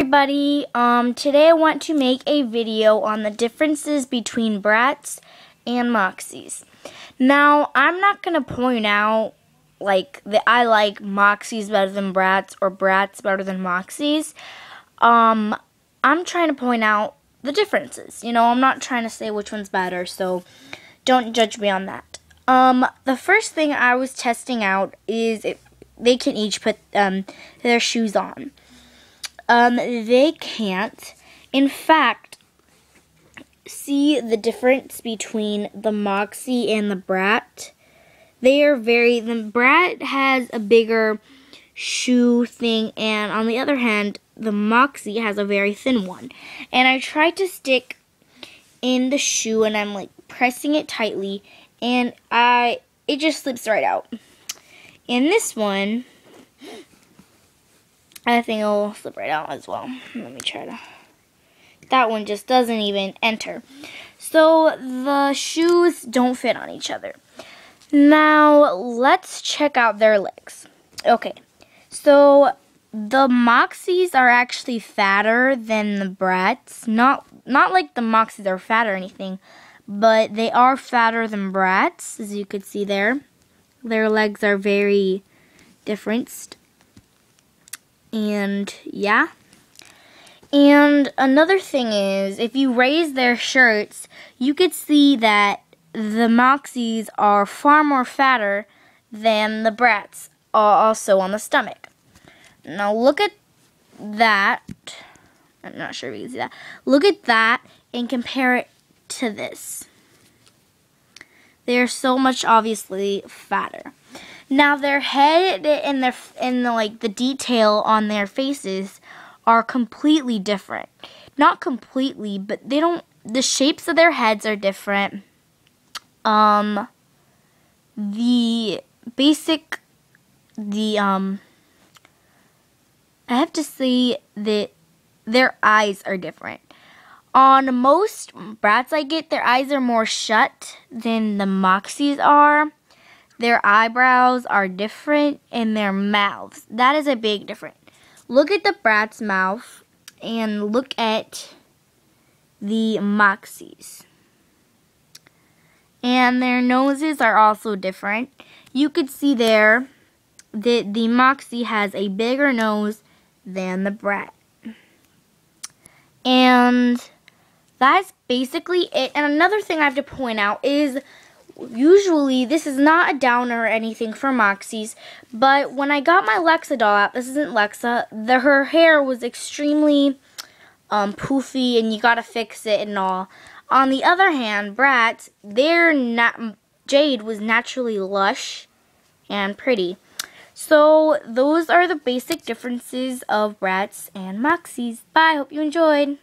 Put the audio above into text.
everybody, today I want to make a video on the differences between Bratz and Moxies. Now, I'm not going to point out that I like Moxies better than Bratz or Bratz better than Moxies. I'm trying to point out the differences. I'm not trying to say which one's better, so don't judge me on that. The first thing I was testing out is if they can each put their shoes on. They can't. In fact, see the difference between the Moxie and the Bratz? The Bratz has a bigger shoe thing, and on the other hand, the Moxie has a very thin one. And I tried to stick in the shoe, and I'm pressing it tightly, and it just slips right out. In this one, I think it will slip right out as well. Let me try to. That one just doesn't even enter. So the shoes don't fit on each other. Now let's check out their legs. Okay, so the Moxies are actually fatter than the Bratz. Not like the Moxies are fat or anything, but they are fatter than Bratz, as you could see there. Their legs are very different. And yeah. And another thing is, if you raise their shirts, you could see that the Moxies are far more fatter than the Bratz, also on the stomach. Now look at that. I'm not sure if you can see that. Look at that and compare it to this. They're so much obviously fatter. Now their head and the detail on their faces are completely different. Not completely, but the shapes of their heads are different. I have to say that their eyes are different. On most Bratz I get, their eyes are more shut than the Moxies are. Their eyebrows are different, and their mouths. That is a big difference. Look at the Bratz mouth, and look at the Moxies. And their noses are also different. You could see there that the Moxie has a bigger nose than the Bratz. And that's basically it. And another thing I have to point out is, usually, this is not a downer or anything for Moxies, but when I got my Lexa doll out, this isn't Lexa, her hair was extremely poofy, and you gotta fix it and all. On the other hand, Bratz, Jade was naturally lush and pretty. So those are the basic differences of Bratz and Moxies. Bye, hope you enjoyed.